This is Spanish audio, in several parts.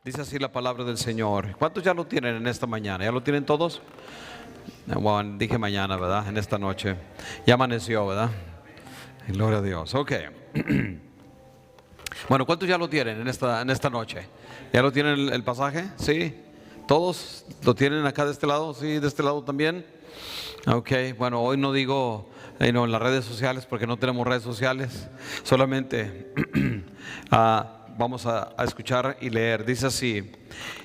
Dice así la palabra del Señor. ¿Cuántos ya lo tienen en esta mañana? ¿Ya lo tienen todos? Bueno, dije mañana, ¿verdad? En esta noche. Ya amaneció, ¿verdad? Gloria a Dios. Ok. Bueno, ¿cuántos ya lo tienen en esta noche? ¿Ya lo tienen el pasaje? ¿Sí? ¿Todos lo tienen acá de este lado? ¿Sí? ¿De este lado también? Ok. Bueno, hoy no digo en las redes sociales porque no tenemos redes sociales. Solamente vamos a escuchar y leer. Dice así.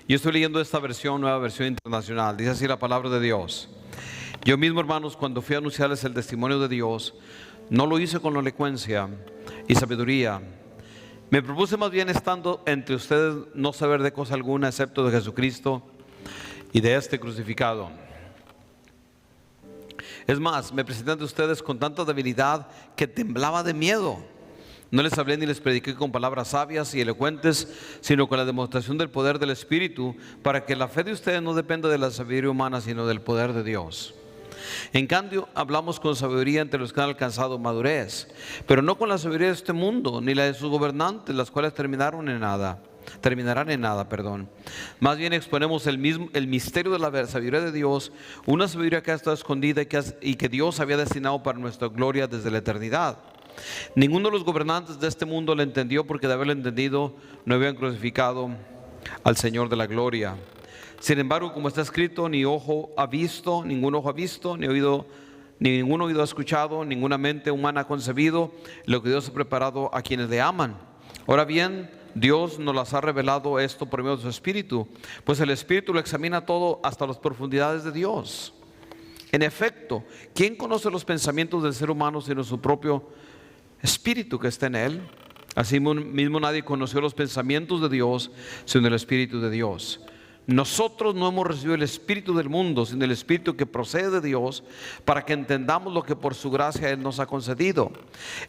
Yo estoy leyendo esta versión, nueva versión internacional. Dice así la palabra de Dios. Yo mismo, hermanos, cuando fui a anunciarles el testimonio de Dios, no lo hice con elocuencia y sabiduría. Me propuse más bien, estando entre ustedes, no saber de cosa alguna excepto de Jesucristo y de este crucificado. Es más, me presenté ante ustedes con tanta debilidad que temblaba de miedo. No les hablé ni les prediqué con palabras sabias y elocuentes, sino con la demostración del poder del Espíritu, para que la fe de ustedes no dependa de la sabiduría humana, sino del poder de Dios. En cambio, hablamos con sabiduría entre los que han alcanzado madurez, pero no con la sabiduría de este mundo, ni la de sus gobernantes, las cuales terminarán en nada. Más bien exponemos el misterio de la sabiduría de Dios, una sabiduría que ha estado escondida y que Dios había destinado para nuestra gloria desde la eternidad. Ninguno de los gobernantes de este mundo lo entendió, porque de haberlo entendido no habían crucificado al Señor de la gloria. Sin embargo, como está escrito, ni ojo ha visto, ningún ojo ha visto, ni ningún oído ha escuchado, ninguna mente humana ha concebido lo que Dios ha preparado a quienes le aman. Ahora bien, Dios nos las ha revelado esto por medio de su Espíritu, pues el Espíritu lo examina todo, hasta las profundidades de Dios. En efecto, ¿quién conoce los pensamientos del ser humano sino su propio Espíritu que está en él? Así mismo nadie conoció los pensamientos de Dios sino el Espíritu de Dios. Nosotros no hemos recibido el espíritu del mundo, sino el Espíritu que procede de Dios, para que entendamos lo que por su gracia Él nos ha concedido.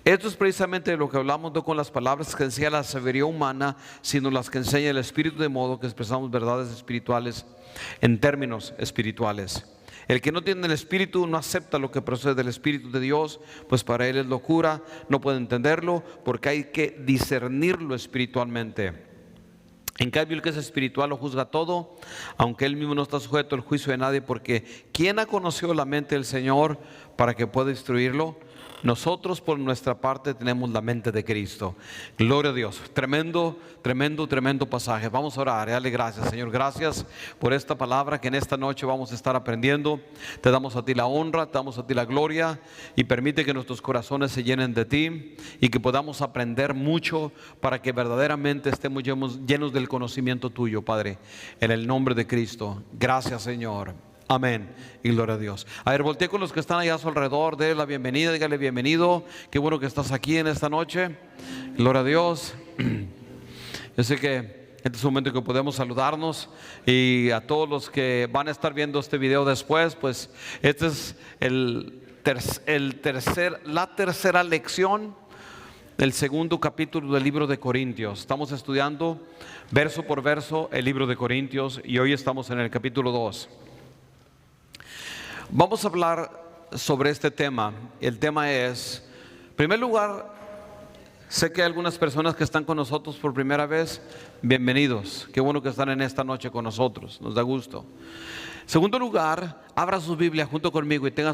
Esto es precisamente de lo que hablamos, no con las palabras que enseña la sabiduría humana, sino las que enseña el Espíritu, de modo que expresamos verdades espirituales en términos espirituales. El que no tiene el Espíritu no acepta lo que procede del Espíritu de Dios, pues para él es locura, no puede entenderlo, porque hay que discernirlo espiritualmente. En cambio, el que es espiritual lo juzga todo, aunque él mismo no está sujeto al juicio de nadie, porque ¿quién ha conocido la mente del Señor para que pueda instruirlo? Nosotros por nuestra parte tenemos la mente de Cristo. Gloria a Dios. Tremendo pasaje. Vamos a orar. Dale gracias, Señor. Gracias por esta palabra que en esta noche vamos a estar aprendiendo. Te damos a ti la honra, te damos a ti la gloria, y permite que nuestros corazones se llenen de ti y que podamos aprender mucho, para que verdaderamente estemos llenos del conocimiento tuyo, Padre, en el nombre de Cristo. Gracias, Señor. Amén y gloria a Dios. A ver, voltee con los que están allá a su alrededor, déle la bienvenida, dígale bienvenido, qué bueno que estás aquí en esta noche. Gloria a Dios. Yo sé que este es un momento que podemos saludarnos, y a todos los que van a estar viendo este video después, pues este es la tercera lección del segundo capítulo del libro de Corintios. Estamos estudiando verso por verso el libro de Corintios, y hoy estamos en el capítulo 2. Vamos a hablar sobre este tema. El tema es, en primer lugar, sé que hay algunas personas que están con nosotros por primera vez. Bienvenidos, qué bueno que están en esta noche con nosotros, nos da gusto. En segundo lugar, abra su Biblia junto conmigo y tenga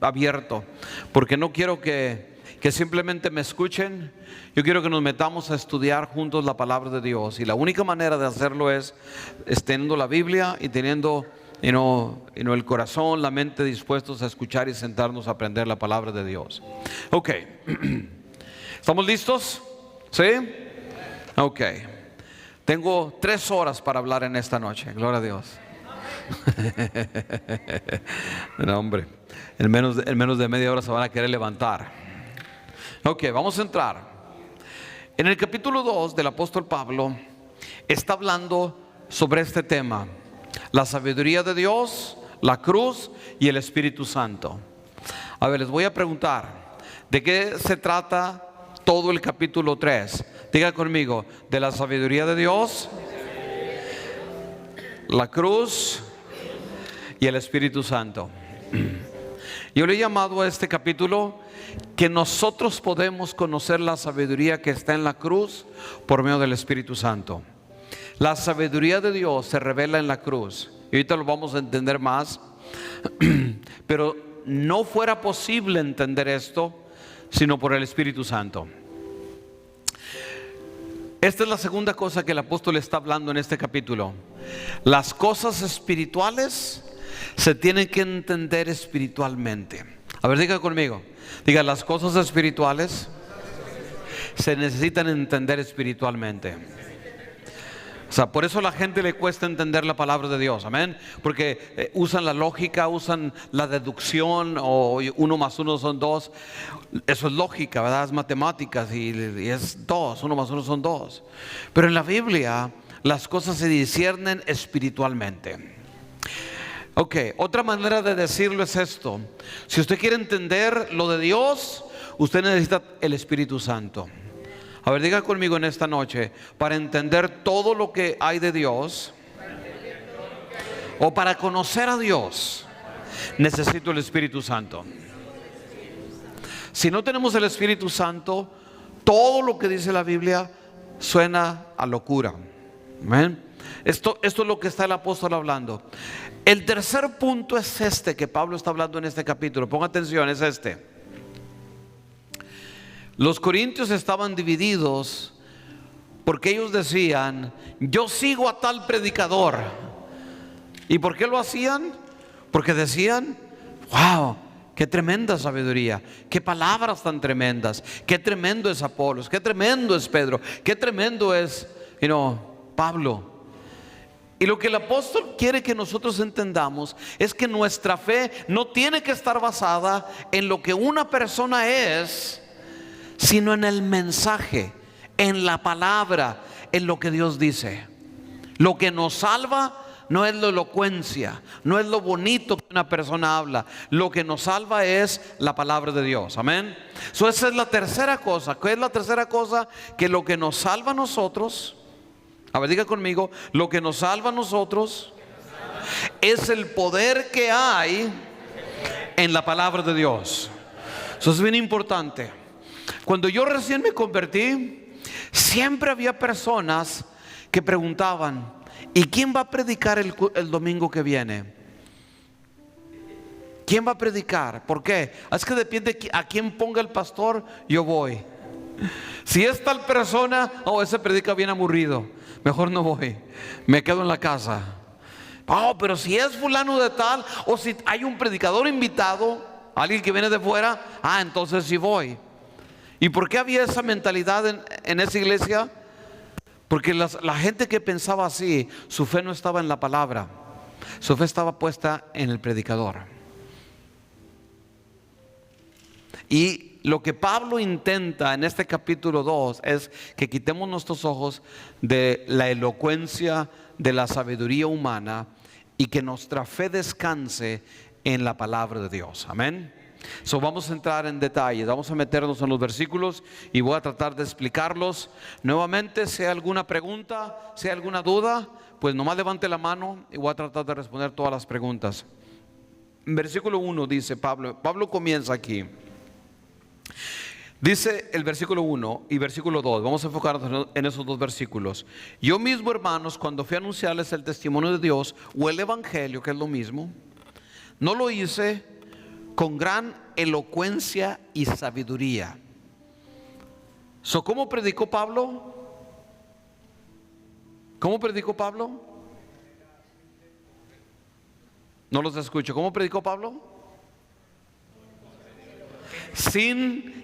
abierto, porque no quiero que simplemente me escuchen. Yo quiero que nos metamos a estudiar juntos la palabra de Dios, y la única manera de hacerlo es teniendo la Biblia y teniendo el corazón, la mente dispuestos a escuchar y sentarnos a aprender la palabra de Dios. Ok. ¿Estamos listos? ¿Sí? Ok. Tengo 3 horas para hablar en esta noche. Gloria a Dios. No, hombre, en menos de media hora se van a querer levantar. Ok, vamos a entrar. En el capítulo 2 del apóstol Pablo está hablando sobre este tema: la sabiduría de Dios, la cruz y el Espíritu Santo. A ver, les voy a preguntar, ¿de qué se trata todo el capítulo 3? Diga conmigo: de la sabiduría de Dios, la cruz y el Espíritu Santo. Yo le he llamado a este capítulo que nosotros podemos conocer la sabiduría que está en la cruz por medio del Espíritu Santo. La sabiduría de Dios se revela en la cruz. Y ahorita lo vamos a entender más. Pero no fuera posible entender esto sino por el Espíritu Santo. Esta es la segunda cosa que el apóstol está hablando en este capítulo. Las cosas espirituales se tienen que entender espiritualmente. A ver, diga conmigo. Diga, las cosas espirituales se necesitan entender espiritualmente. O sea, por eso a la gente le cuesta entender la palabra de Dios, amén. Porque usan la lógica, usan la deducción, o 1 más 1 son 2. Eso es lógica, ¿verdad? Es matemáticas y es 2, 1 más 1 son 2. Pero en la Biblia las cosas se disciernen espiritualmente. Ok, otra manera de decirlo es esto. Si usted quiere entender lo de Dios, usted necesita el Espíritu Santo. A ver, diga conmigo en esta noche: para entender todo lo que hay de Dios, o para conocer a Dios, necesito el Espíritu Santo. Si no tenemos el Espíritu Santo, todo lo que dice la Biblia suena a locura. ¿Amén? Esto es lo que está el apóstol hablando. El tercer punto es este que Pablo está hablando en este capítulo. Ponga atención, es este. Los corintios estaban divididos porque ellos decían: yo sigo a tal predicador. ¿Y por qué lo hacían? Porque decían: wow, qué tremenda sabiduría, qué palabras tan tremendas, qué tremendo es Apolos, qué tremendo es Pedro, qué tremendo es Pablo. Y lo que el apóstol quiere que nosotros entendamos es que nuestra fe no tiene que estar basada en lo que una persona es, sino en el mensaje, en la palabra, en lo que Dios dice. Lo que nos salva no es la elocuencia, no es lo bonito que una persona habla. Lo que nos salva es la palabra de Dios. Amén. Esa es la tercera cosa. ¿Qué es la tercera cosa? Que lo que nos salva a nosotros, a ver, diga conmigo, lo que nos salva a nosotros es el poder que hay en la palabra de Dios. Eso es bien importante. Cuando yo recién me convertí, siempre había personas que preguntaban: ¿y quién va a predicar el domingo que viene? ¿Quién va a predicar? ¿Por qué? Es que depende a quién ponga el pastor, yo voy. Si es tal persona, ese predica bien aburrido, mejor no voy, me quedo en la casa. Pero si es fulano de tal, o si hay un predicador invitado, alguien que viene de fuera, entonces sí voy. ¿Y por qué había esa mentalidad en esa iglesia? Porque la gente que pensaba así, su fe no estaba en la palabra, su fe estaba puesta en el predicador. Y lo que Pablo intenta en este capítulo 2 es que quitemos nuestros ojos de la elocuencia, de la sabiduría humana, y que nuestra fe descanse en la palabra de Dios. Amén. Vamos a entrar en detalles, vamos a meternos en los versículos y voy a tratar de explicarlos. Nuevamente, si hay alguna pregunta, si hay alguna duda, pues nomás levante la mano y voy a tratar de responder todas las preguntas. En versículo 1 dice Pablo comienza aquí. Dice el versículo 1 y versículo 2, vamos a enfocarnos en esos dos versículos. Yo mismo, hermanos, cuando fui a anunciarles el testimonio de Dios o el evangelio, que es lo mismo, no lo hice con gran elocuencia y sabiduría. ¿Cómo predicó Pablo? ¿Cómo predicó Pablo? No los escucho. ¿Cómo predicó Pablo? Sin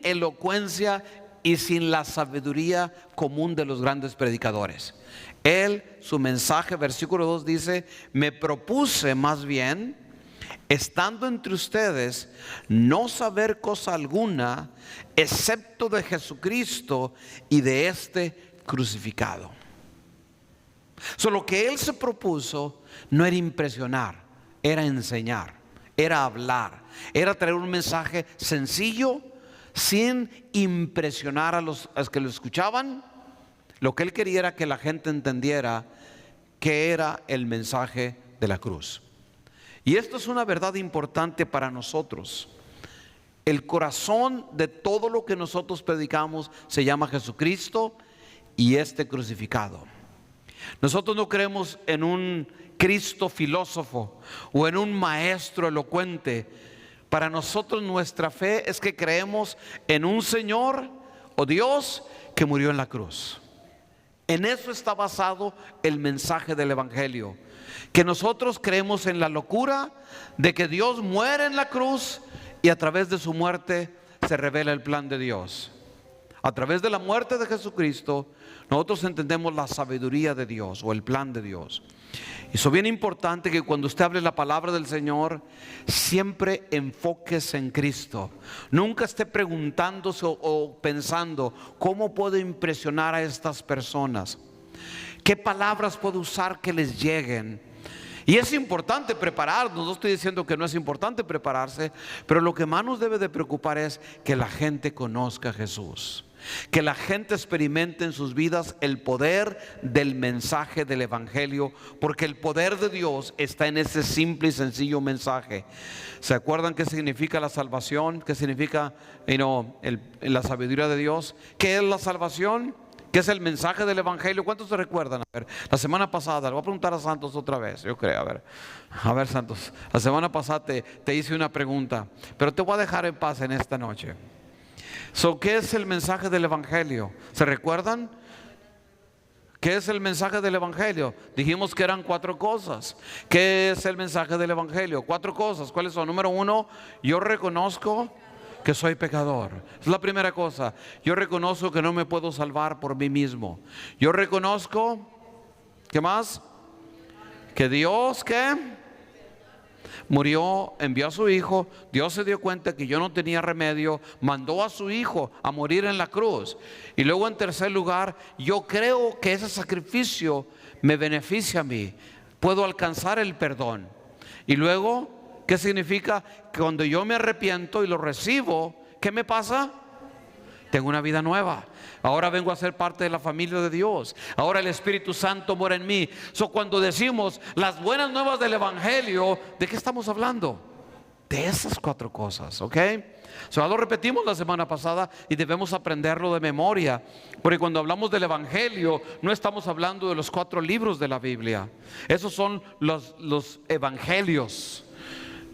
elocuencia y sin la sabiduría común de los grandes predicadores. Su mensaje, versículo 2 dice: me propuse más bien, estando entre ustedes, no saber cosa alguna excepto de Jesucristo y de este crucificado. Lo que él se propuso no era impresionar, era enseñar, era hablar, era traer un mensaje sencillo, sin impresionar a los que lo escuchaban. Lo que él quería era que la gente entendiera que era el mensaje de la cruz. Y esto es una verdad importante para nosotros. El corazón de todo lo que nosotros predicamos se llama Jesucristo y este crucificado. Nosotros no creemos en un Cristo filósofo o en un maestro elocuente. Para nosotros nuestra fe es que creemos en un Señor o Dios que murió en la cruz. En eso está basado el mensaje del Evangelio, que nosotros creemos en la locura de que Dios muere en la cruz y a través de su muerte se revela el plan de Dios. A través de la muerte de Jesucristo nosotros entendemos la sabiduría de Dios o el plan de Dios. Y eso es bien importante, que cuando usted hable la palabra del Señor, siempre enfóquese en Cristo. Nunca esté preguntándose o pensando cómo puedo impresionar a estas personas, qué palabras puedo usar que les lleguen. Y es importante prepararnos, no estoy diciendo que no es importante prepararse, pero lo que más nos debe de preocupar es que la gente conozca a Jesús, que la gente experimente en sus vidas el poder del mensaje del Evangelio, porque el poder de Dios está en ese simple y sencillo mensaje. ¿Se acuerdan qué significa la salvación? ¿Qué significa la sabiduría de Dios? ¿Qué es la salvación? ¿Qué es el mensaje del Evangelio? ¿Cuántos se recuerdan? A ver, la semana pasada, le voy a preguntar a Santos otra vez, yo creo, a ver Santos, la semana pasada te hice una pregunta, pero te voy a dejar en paz en esta noche. ¿Qué es el mensaje del Evangelio? ¿Se recuerdan? ¿Qué es el mensaje del Evangelio? Dijimos que eran 4 cosas. ¿Qué es el mensaje del Evangelio? 4 cosas. ¿Cuáles son? Número 1, yo reconozco que soy pecador. Es la primera cosa. Yo reconozco que no me puedo salvar por mí mismo. Yo reconozco, ¿qué más? Que Dios, ¿qué? Murió, envió a su hijo. Dios se dio cuenta que yo no tenía remedio, mandó a su hijo a morir en la cruz. Y luego, en tercer lugar, yo creo que ese sacrificio me beneficia a mí, puedo alcanzar el perdón. Y luego, ¿qué significa? Que cuando yo me arrepiento y lo recibo, ¿qué me pasa? Tengo una vida nueva. Ahora vengo a ser parte de la familia de Dios. Ahora el Espíritu Santo mora en mí. Cuando decimos las buenas nuevas del Evangelio, ¿de qué estamos hablando? De esas 4 cosas, ¿ok? Lo repetimos la semana pasada y debemos aprenderlo de memoria, porque cuando hablamos del Evangelio no estamos hablando de los 4 libros de la Biblia. Esos son los evangelios.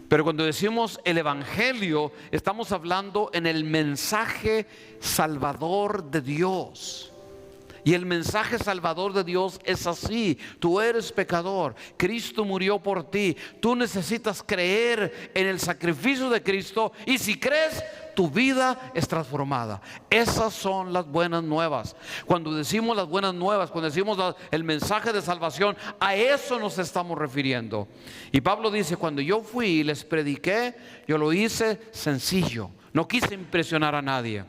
Pero cuando decimos el Evangelio, estamos hablando en el mensaje salvador de Dios. Y el mensaje salvador de Dios es así: tú eres pecador, Cristo murió por ti, tú necesitas creer en el sacrificio de Cristo, y si crees, tu vida es transformada. Esas son las buenas nuevas. Cuando decimos las buenas nuevas, cuando decimos el mensaje de salvación, a eso nos estamos refiriendo. Y Pablo dice: cuando yo fui y les prediqué, yo lo hice sencillo, no quise impresionar a nadie.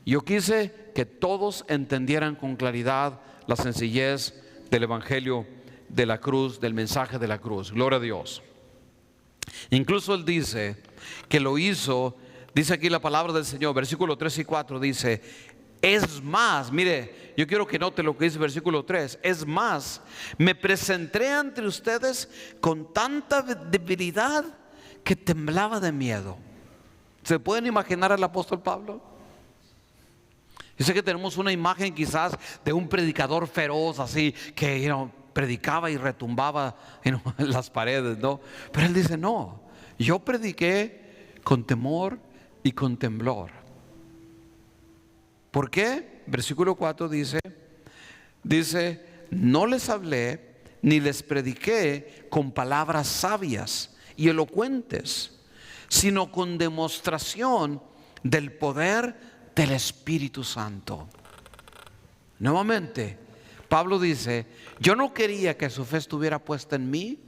Yo quise que todos entendieran con claridad la sencillez del Evangelio de la cruz, del mensaje de la cruz. Gloria a Dios. Incluso él dice que lo hizo. Dice aquí la palabra del Señor, versículo 3 y 4, dice: es más, mire, yo quiero que note lo que dice versículo 3. Es más, me presenté ante ustedes con tanta debilidad que temblaba de miedo. ¿Se pueden imaginar al apóstol Pablo? Yo sé que tenemos una imagen quizás de un predicador feroz, así que predicaba y retumbaba en las paredes, ¿no? Pero él dice: no, yo prediqué con temor y con temblor. ¿Por qué? Versículo 4 dice: no les hablé ni les prediqué con palabras sabias y elocuentes, sino con demostración del poder del Espíritu Santo. Nuevamente, Pablo dice: yo no quería que su fe estuviera puesta en mí,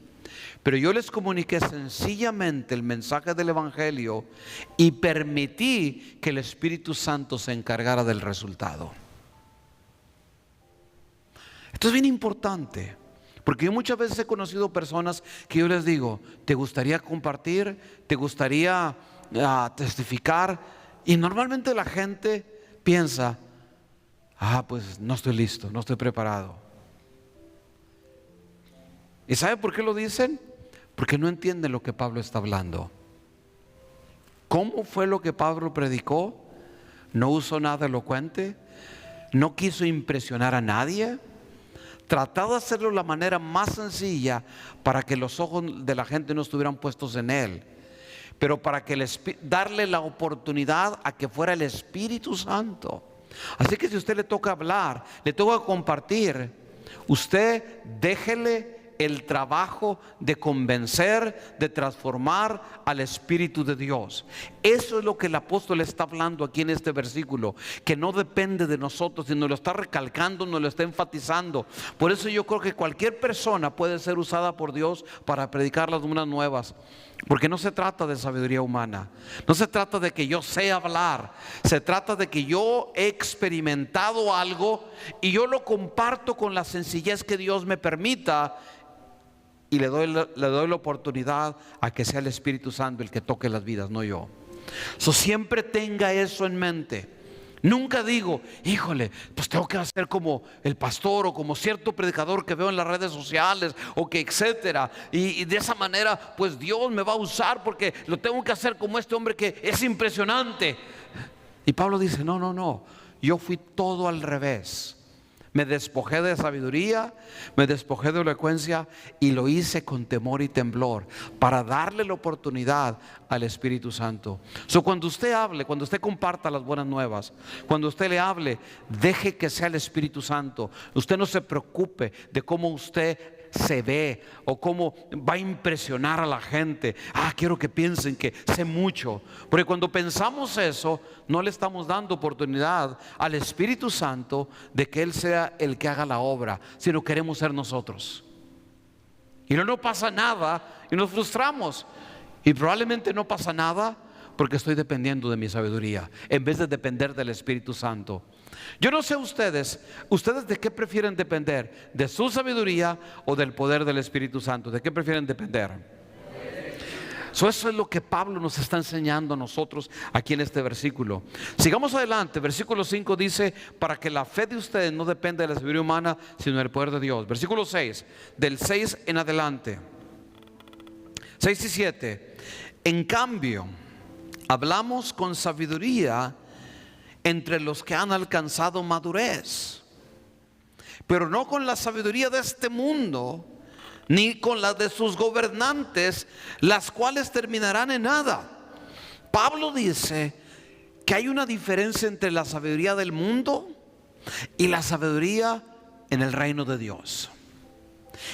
pero yo les comuniqué sencillamente el mensaje del Evangelio y permití que el Espíritu Santo se encargara del resultado. Esto es bien importante, porque yo muchas veces he conocido personas que yo les digo: ¿te gustaría compartir? ¿Te gustaría testificar? Y normalmente la gente piensa: pues no estoy listo, no estoy preparado. ¿Y sabe por qué lo dicen? Porque no entienden lo que Pablo está hablando. ¿Cómo fue lo que Pablo predicó? No usó nada elocuente, no quiso impresionar a nadie. Trató de hacerlo de la manera más sencilla para que los ojos de la gente no estuvieran puestos en él, pero para que darle la oportunidad a que fuera el Espíritu Santo. Así que si a usted le toca hablar, le toca compartir, usted déjele el trabajo de convencer, de transformar al Espíritu de Dios. Eso es lo que el apóstol está hablando aquí en este versículo, que no depende de nosotros, sino lo está recalcando, nos lo está enfatizando. Por eso yo creo que cualquier persona puede ser usada por Dios para predicar las buenas nuevas, porque no se trata de sabiduría humana, no se trata de que yo sé hablar, se trata de que yo he experimentado algo y yo lo comparto con la sencillez que Dios me permita, y le doy la oportunidad a que sea el Espíritu Santo el que toque las vidas, no yo. Siempre tenga eso en mente. Nunca digo, híjole, pues tengo que hacer como el pastor o como cierto predicador que veo en las redes sociales o que etcétera, y de esa manera pues Dios me va a usar porque lo tengo que hacer como este hombre que es impresionante. Y Pablo dice, no, yo fui todo al revés. Me despojé de sabiduría, me despojé de elocuencia y lo hice con temor y temblor para darle la oportunidad al Espíritu Santo. Cuando usted hable, cuando usted comparta las buenas nuevas, cuando usted le hable, deje que sea el Espíritu Santo. Usted no se preocupe de cómo usted se ve o cómo va a impresionar a la gente. Quiero que piensen que sé mucho, porque cuando pensamos eso, no le estamos dando oportunidad al Espíritu Santo de que Él sea el que haga la obra, sino queremos ser nosotros. Y no pasa nada y nos frustramos, y probablemente no pasa nada porque estoy dependiendo de mi sabiduría en vez de depender del Espíritu Santo. Yo no sé ustedes de qué prefieren depender, de su sabiduría o del poder del Espíritu Santo. ¿De qué prefieren depender? Eso es lo que Pablo nos está enseñando a nosotros aquí en este versículo. Sigamos adelante. Versículo 5 dice, para que la fe de ustedes no dependa de la sabiduría humana, sino del poder de Dios. Versículo 6, del 6 en adelante, 6 y 7. En cambio, hablamos con sabiduría entre los que han alcanzado madurez, pero no con la sabiduría de este mundo, ni con la de sus gobernantes, las cuales terminarán en nada. Pablo dice que hay una diferencia entre la sabiduría del mundo y la sabiduría en el reino de Dios.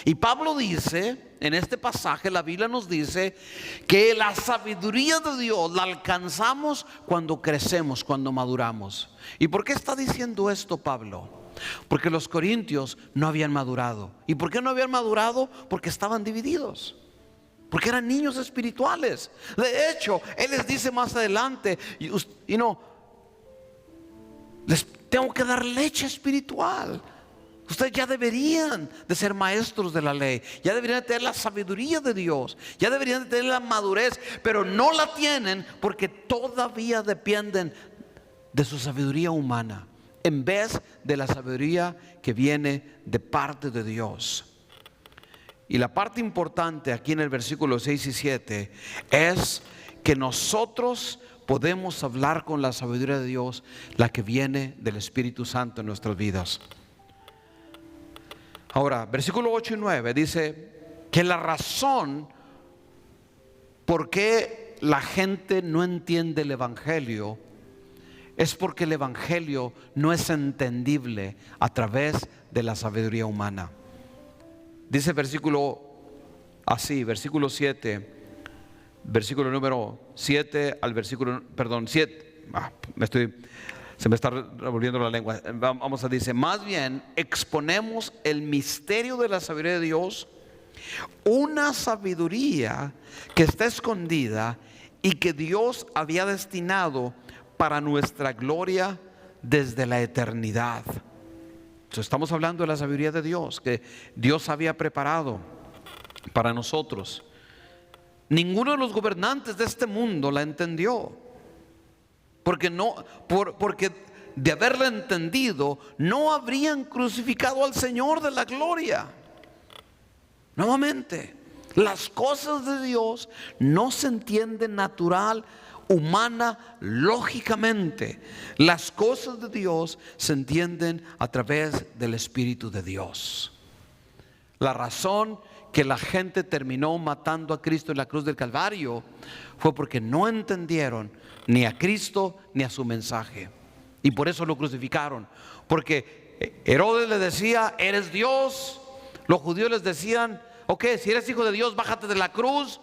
Y Pablo dice, en este pasaje la Biblia nos dice que la sabiduría de Dios la alcanzamos cuando crecemos, cuando maduramos. ¿Y por qué está diciendo esto Pablo? Porque los corintios no habían madurado. ¿Y por qué no habían madurado? Porque estaban divididos, porque eran niños espirituales. De hecho, él les dice más adelante, les tengo que dar leche espiritual. Ustedes ya deberían de ser maestros de la ley, ya deberían de tener la sabiduría de Dios, ya deberían de tener la madurez, pero no la tienen porque todavía dependen de su sabiduría humana en vez de la sabiduría que viene de parte de Dios. Y la parte importante aquí en el versículo 6 y 7 es que nosotros podemos hablar con la sabiduría de Dios, la que viene del Espíritu Santo en nuestras vidas. Ahora, versículo 8 y 9 dice que la razón por qué la gente no entiende el Evangelio es porque el Evangelio no es entendible a través de la sabiduría humana. Dice versículo 7, versículo número 7 al versículo, 7, se me está revolviendo la lengua. Dice, más bien exponemos el misterio de la sabiduría de Dios, una sabiduría que está escondida y que Dios había destinado para nuestra gloria desde la eternidad. Entonces, estamos hablando de la sabiduría de Dios que Dios había preparado para nosotros. Ninguno de los gobernantes de este mundo la entendió. Porque de haberla entendido, no habrían crucificado al Señor de la gloria. Nuevamente, las cosas de Dios no se entienden natural humana, lógicamente, las cosas de Dios se entienden a través del Espíritu de Dios. La razón que la gente terminó matando a Cristo en la cruz del Calvario fue porque no entendieron ni a Cristo ni a su mensaje, y por eso lo crucificaron. Porque Herodes le decía: eres Dios. Los judíos les decían: ok, si eres hijo de Dios, bájate de la cruz.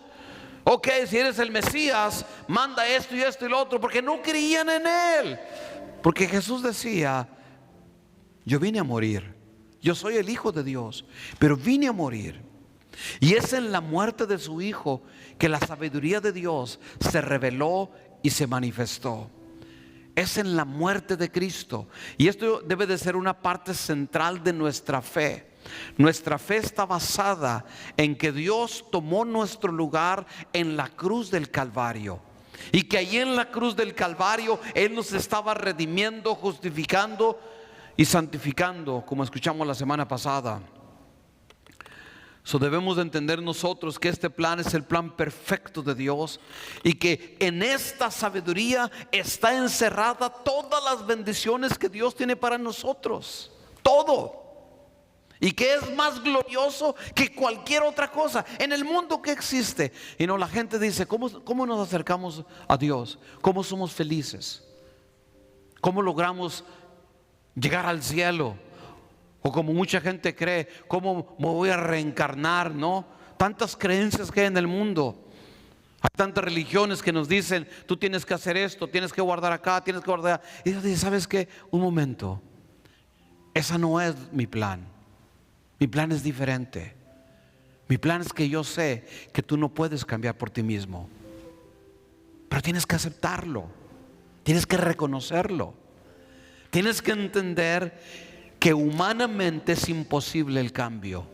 Ok, si eres el Mesías, manda esto y esto y lo otro, porque no creían en Él. Porque Jesús decía: yo vine a morir, yo soy el Hijo de Dios, pero vine a morir. Y es en la muerte de su Hijo que la sabiduría de Dios se reveló y se manifestó. Es en la muerte de Cristo. Y esto debe de ser una parte central de nuestra fe. Nuestra fe está basada en que Dios tomó nuestro lugar en la cruz del Calvario, y que allí en la cruz del Calvario Él nos estaba redimiendo, justificando y santificando, como escuchamos la semana pasada. Debemos de entender nosotros que este plan es el plan perfecto de Dios, y que en esta sabiduría está encerrada todas las bendiciones que Dios tiene para nosotros. Todo. Y que es más glorioso que cualquier otra cosa en el mundo que existe. Y no, la gente dice: ¿cómo nos acercamos a Dios? ¿Cómo somos felices? ¿Cómo logramos llegar al cielo? O como mucha gente cree, ¿cómo me voy a reencarnar? No, tantas creencias que hay en el mundo. Hay tantas religiones que nos dicen: tú tienes que hacer esto, tienes que guardar acá, tienes que guardar allá. Y Dios dice: ¿sabes qué? Un momento, esa no es mi plan. Mi plan es diferente. Mi plan es que yo sé que tú no puedes cambiar por ti mismo, pero tienes que aceptarlo, tienes que reconocerlo, tienes que entender que humanamente es imposible el cambio.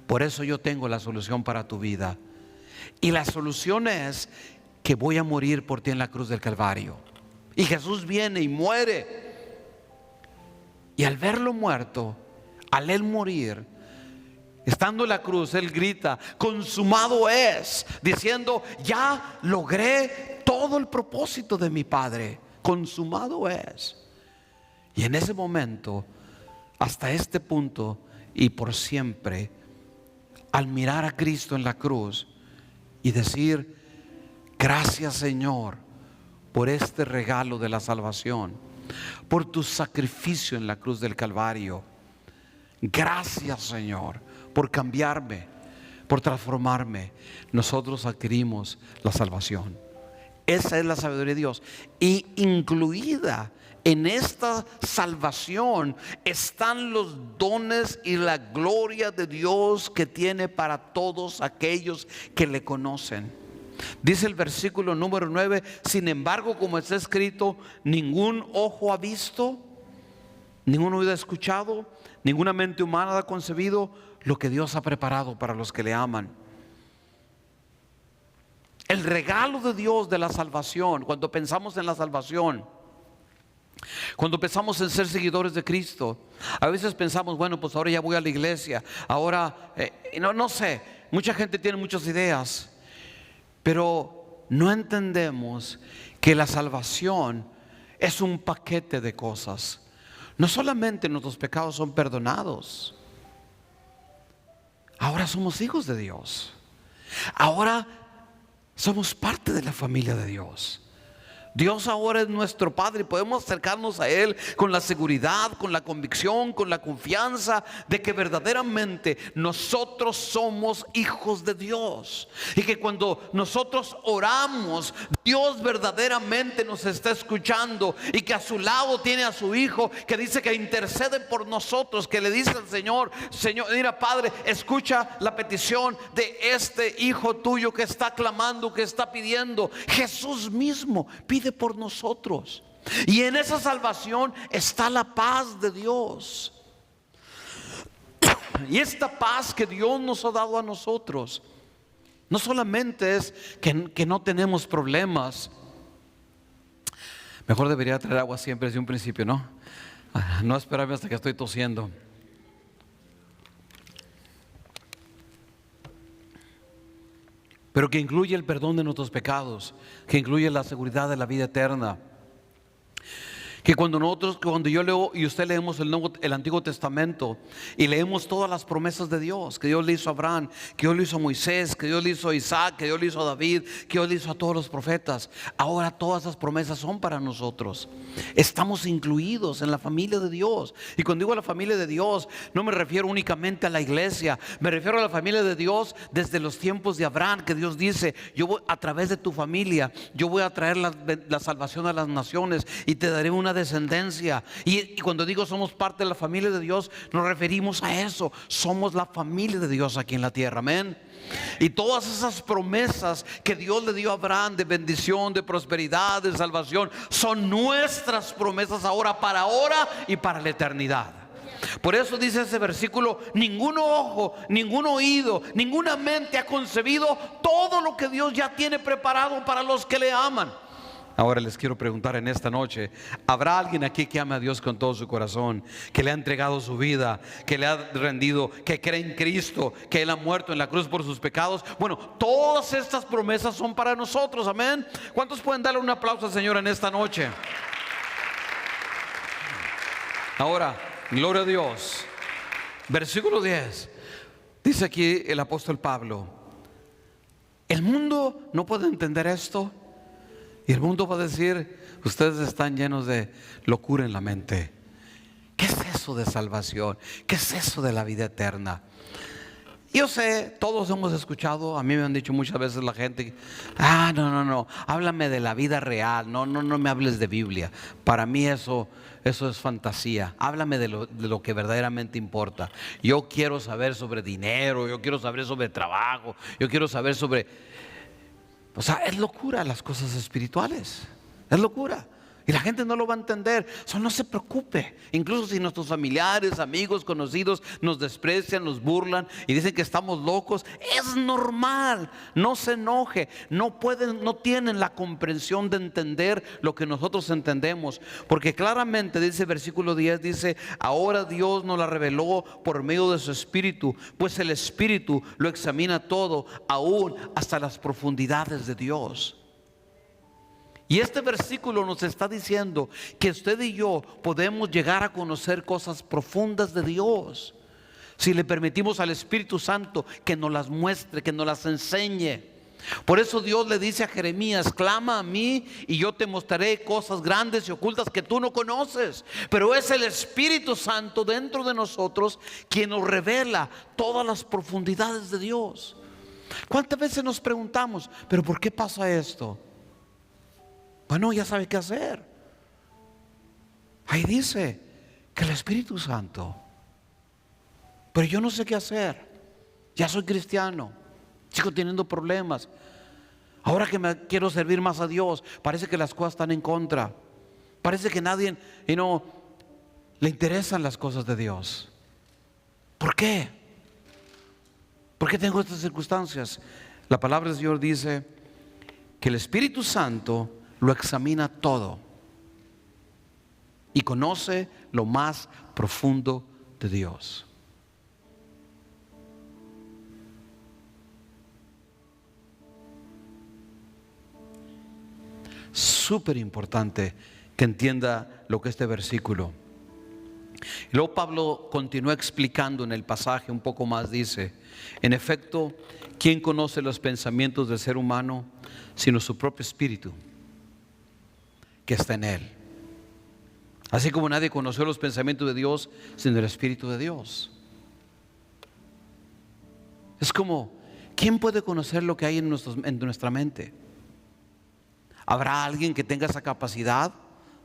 Por eso yo tengo la solución para tu vida, y la solución es que voy a morir por ti en la cruz del Calvario. Y Jesús viene y muere, y al verlo muerto, al Él morir, estando en la cruz, Él grita: consumado es, diciendo: ya logré todo el propósito de mi Padre, consumado es. Y en ese momento, hasta este punto y por siempre, al mirar a Cristo en la cruz y decir: gracias, Señor, por este regalo de la salvación, por tu sacrificio en la cruz del Calvario. Gracias, Señor, por cambiarme, por transformarme. Nosotros adquirimos la salvación. Esa es la sabiduría de Dios. Y incluida en esta salvación están los dones y la gloria de Dios que tiene para todos aquellos que le conocen. Dice el versículo número 9: sin embargo, como está escrito, ningún ojo ha visto, ningún oído ha escuchado, ninguna mente humana ha concebido lo que Dios ha preparado para los que le aman. El regalo de Dios de la salvación, cuando pensamos en la salvación, cuando pensamos en ser seguidores de Cristo, a veces pensamos: bueno, pues ahora ya voy a la iglesia, ahora no sé, mucha gente tiene muchas ideas, pero no entendemos que la salvación es un paquete de cosas. No solamente nuestros pecados son perdonados, ahora somos hijos de Dios, ahora somos parte de la familia de Dios. Dios ahora es nuestro Padre y podemos acercarnos a Él con la seguridad, con la convicción, con la confianza de que verdaderamente nosotros somos hijos de Dios, y que cuando nosotros oramos, Dios verdaderamente nos está escuchando, y que a su lado tiene a su Hijo que dice que intercede por nosotros, que le dice al Señor: Señor, mira, Padre, escucha la petición de este hijo tuyo que está clamando, que está pidiendo. Jesús mismo pide por nosotros, y en esa salvación está la paz de Dios. Y esta paz que Dios nos ha dado a nosotros no solamente es que no tenemos problemas. Mejor debería traer agua siempre desde un principio, ¿no? No esperarme hasta que estoy tosiendo. pero que incluye el perdón de nuestros pecados, que incluye la seguridad de la vida eterna. Que cuando yo leo y usted leemos el Antiguo Testamento y leemos todas las promesas de Dios, que Dios le hizo a Abraham, que Dios le hizo a Moisés, que Dios le hizo a Isaac, que Dios le hizo a David, que Dios le hizo a todos los profetas, ahora todas esas promesas son para nosotros. Estamos incluidos en la familia de Dios. Y cuando digo la familia de Dios, no me refiero únicamente a la iglesia, me refiero a la familia de Dios desde los tiempos de Abraham, que Dios dice: yo voy, a través de tu familia, yo voy a traer la salvación a las naciones y te daré una descendencia. Y cuando digo somos parte de la familia de Dios, nos referimos a eso. Somos la familia de Dios aquí en la tierra, amén. Y todas esas promesas que Dios le dio a Abraham de bendición, de prosperidad, de salvación, son nuestras promesas ahora y para la eternidad. Por eso dice ese versículo: ningún ojo, ningún oído, ninguna mente ha concebido todo lo que Dios ya tiene preparado para los que le aman. Ahora les quiero preguntar en esta noche: ¿habrá alguien aquí que ama a Dios con todo su corazón, que le ha entregado su vida, que le ha rendido, que cree en Cristo, que Él ha muerto en la cruz por sus pecados? Bueno, todas estas promesas son para nosotros, amén. ¿Cuántos pueden darle un aplauso al Señor en esta noche? Ahora, gloria a Dios. Versículo 10. Dice aquí el apóstol Pablo: el mundo no puede entender esto. Y el mundo va a decir: ustedes están llenos de locura en la mente. ¿Qué es eso de salvación? ¿Qué es eso de la vida eterna? Yo sé, todos hemos escuchado, a mí me han dicho muchas veces la gente: no, háblame de la vida real, no me hables de Biblia. Para mí eso es fantasía. Háblame de lo que verdaderamente importa. Yo quiero saber sobre dinero, yo quiero saber sobre trabajo, yo quiero saber sobre... O sea, es locura las cosas espirituales. Es locura. Y la gente no lo va a entender. No se preocupe. Incluso si nuestros familiares, amigos, conocidos nos desprecian, nos burlan y dicen que estamos locos, es normal. No se enoje. No tienen la comprensión de entender lo que nosotros entendemos. Porque claramente dice el versículo 10, dice: ahora Dios nos la reveló por medio de su Espíritu, pues el Espíritu lo examina todo, aún hasta las profundidades de Dios. Y este versículo nos está diciendo que usted y yo podemos llegar a conocer cosas profundas de Dios si le permitimos al Espíritu Santo que nos las muestre, que nos las enseñe. Por eso Dios le dice a Jeremías: clama a mí y yo te mostraré cosas grandes y ocultas que tú no conoces. Pero es el Espíritu Santo dentro de nosotros quien nos revela todas las profundidades de Dios. ¿Cuántas veces nos preguntamos: pero por qué pasa esto? Bueno, ya sabe qué hacer. Ahí dice que el Espíritu Santo. Pero yo no sé qué hacer. Ya soy cristiano, sigo teniendo problemas. Ahora que me quiero servir más a Dios, parece que las cosas están en contra. Parece que nadie le interesan las cosas de Dios. ¿Por qué? ¿Por qué tengo estas circunstancias? La palabra del Señor dice que el Espíritu Santo lo examina todo y conoce lo más profundo de Dios. Súper importante que entienda lo que este versículo. Y luego Pablo continúa explicando en el pasaje un poco más. Dice: en efecto, ¿quién conoce los pensamientos del ser humano sino su propio espíritu que está en él? Así como nadie conoció los pensamientos de Dios sino el Espíritu de Dios. Es como, ¿quién puede conocer lo que hay en nuestra mente? ¿Habrá alguien que tenga esa capacidad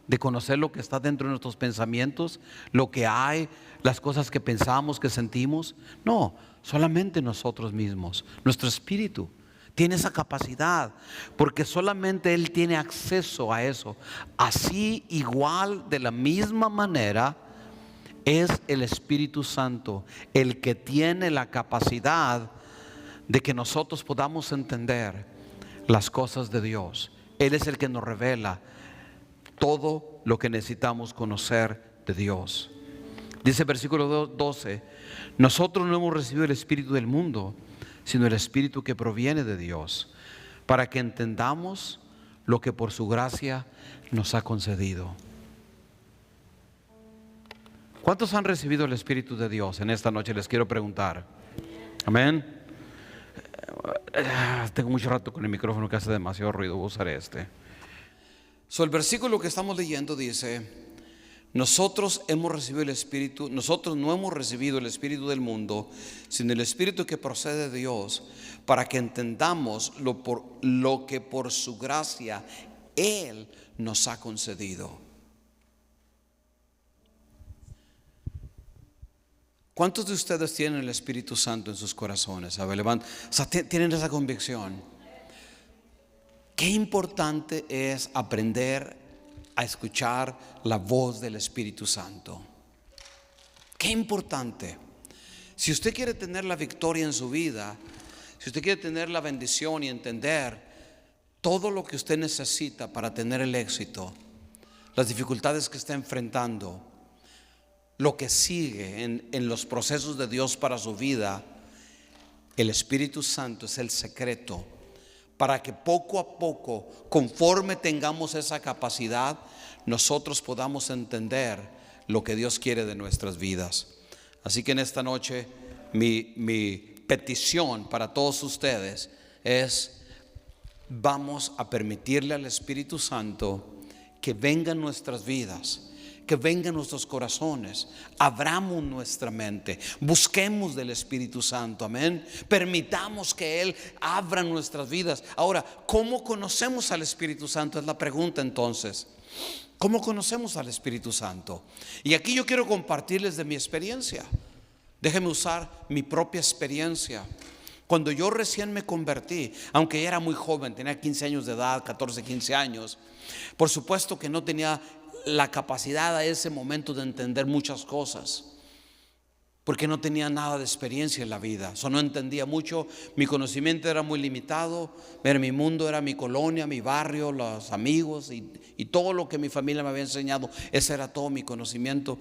de conocer lo que está dentro de nuestros pensamientos, lo que hay, las cosas que pensamos, que sentimos? No, solamente nosotros mismos. Nuestro espíritu tiene esa capacidad, porque solamente Él tiene acceso a eso. Así, igual, de la misma manera, es el Espíritu Santo el que tiene la capacidad de que nosotros podamos entender las cosas de Dios. Él es el que nos revela todo lo que necesitamos conocer de Dios. Dice el versículo 12: nosotros no hemos recibido el espíritu del mundo, sino el Espíritu que proviene de Dios, para que entendamos lo que por su gracia nos ha concedido. ¿Cuántos han recibido el Espíritu de Dios en esta noche? Les quiero preguntar. Amén. Tengo mucho rato con el micrófono que hace demasiado ruido. Voy a usar este. El versículo que estamos leyendo dice: nosotros hemos recibido el Espíritu, nosotros no hemos recibido el Espíritu del mundo, sino el Espíritu que procede de Dios, para que entendamos lo que por su gracia Él nos ha concedido. ¿Cuántos de ustedes tienen el Espíritu Santo en sus corazones? A ver, tienen esa convicción. Qué importante es aprender a escuchar la voz del Espíritu Santo. Qué importante. Si usted quiere tener la victoria en su vida, si usted quiere tener la bendición y entender todo lo que usted necesita para tener el éxito, las dificultades que está enfrentando, lo que sigue en los procesos de Dios para su vida, el Espíritu Santo es el secreto para que poco a poco, conforme tengamos esa capacidad, nosotros podamos entender lo que Dios quiere de nuestras vidas. Así que en esta noche mi petición para todos ustedes es: vamos a permitirle al Espíritu Santo que venga en nuestras vidas, que venga en nuestros corazones. Abramos nuestra mente, busquemos del Espíritu Santo, amén. Permitamos que Él abra nuestras vidas. Ahora, ¿cómo conocemos al Espíritu Santo? Es la pregunta entonces. ¿Cómo conocemos al Espíritu Santo? Y aquí yo quiero compartirles de mi experiencia. Déjenme usar mi propia experiencia. Cuando yo recién me convertí, aunque era muy joven, tenía 15 años de edad, 14, 15 años, por supuesto que no tenía la capacidad a ese momento de entender muchas cosas, porque no tenía nada de experiencia en la vida. No entendía mucho, mi conocimiento era muy limitado. Mi mundo era mi colonia, mi barrio, los amigos y todo lo que mi familia me había enseñado. Ese era todo mi conocimiento.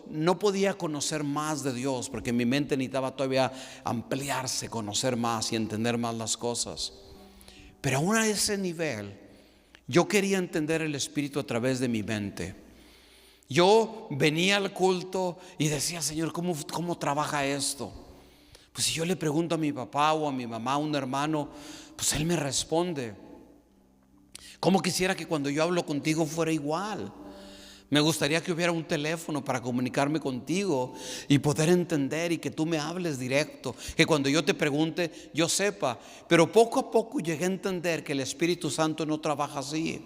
No podía conocer más de Dios, porque mi mente necesitaba todavía ampliarse, conocer más y entender más las cosas. Pero aún a ese nivel, yo quería entender el Espíritu a través de mi mente. Yo venía al culto y decía: Señor, ¿cómo trabaja esto? Pues si yo le pregunto a mi papá o a mi mamá, a un hermano, pues él me responde. ¿Cómo quisiera que cuando yo hablo contigo fuera igual? Me gustaría que hubiera un teléfono para comunicarme contigo y poder entender, y que tú me hables directo, que cuando yo te pregunte yo sepa. Pero poco a poco llegué a entender que el Espíritu Santo no trabaja así.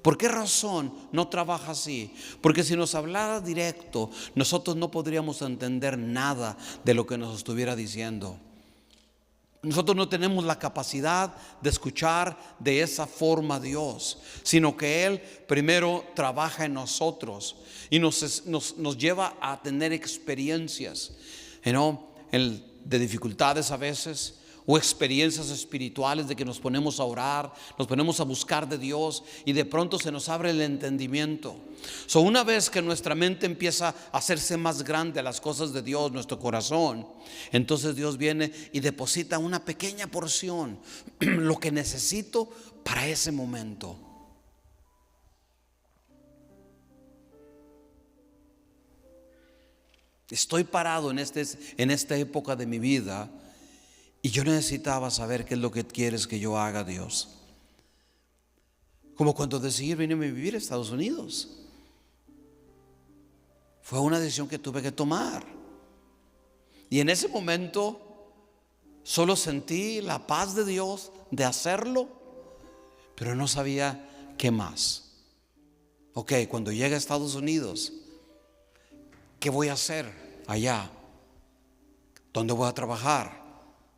¿Por qué razón no trabaja así? Porque si nos hablara directo, nosotros no podríamos entender nada de lo que nos estuviera diciendo. Nosotros no tenemos la capacidad de escuchar de esa forma a Dios, sino que Él primero trabaja en nosotros y nos lleva a tener experiencias, de dificultades a veces, o experiencias espirituales de que nos ponemos a orar, nos ponemos a buscar de Dios y de pronto se nos abre el entendimiento. Una vez que nuestra mente empieza a hacerse más grande a las cosas de Dios, nuestro corazón, entonces Dios viene y deposita una pequeña porción, lo que necesito para ese momento. Estoy parado en esta época de mi vida y yo necesitaba saber qué es lo que quieres que yo haga, Dios. Como cuando decidí venirme a vivir a Estados Unidos. Fue una decisión que tuve que tomar. Y en ese momento solo sentí la paz de Dios de hacerlo, pero no sabía qué más. Cuando llegue a Estados Unidos, ¿qué voy a hacer allá? ¿Dónde voy a trabajar?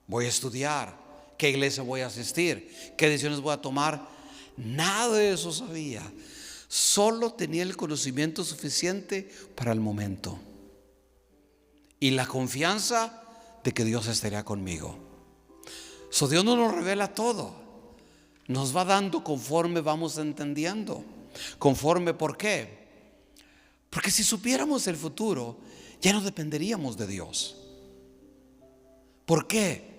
¿Voy a estudiar? ¿Qué iglesia voy a asistir? ¿Qué decisiones voy a tomar? Nada de eso sabía. Solo tenía el conocimiento suficiente para el momento y la confianza de que Dios estaría conmigo. Dios no nos revela todo, nos va dando conforme vamos entendiendo. Conforme, ¿por qué? Porque si supiéramos el futuro, ya no dependeríamos de Dios. ¿Por qué?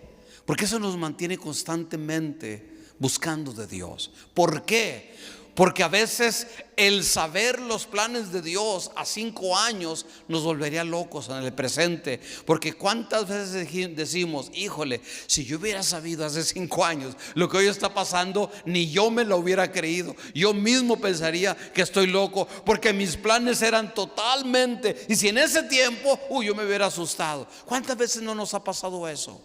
Porque eso nos mantiene constantemente buscando de Dios. ¿Por qué? Porque a veces el saber los planes de Dios a 5 años nos volvería locos en el presente. Porque cuántas veces decimos, híjole, si yo hubiera sabido hace 5 años lo que hoy está pasando, ni yo me lo hubiera creído. Yo mismo pensaría que estoy loco, porque mis planes eran totalmente, y si en ese tiempo, yo me hubiera asustado. ¿Cuántas veces no nos ha pasado eso?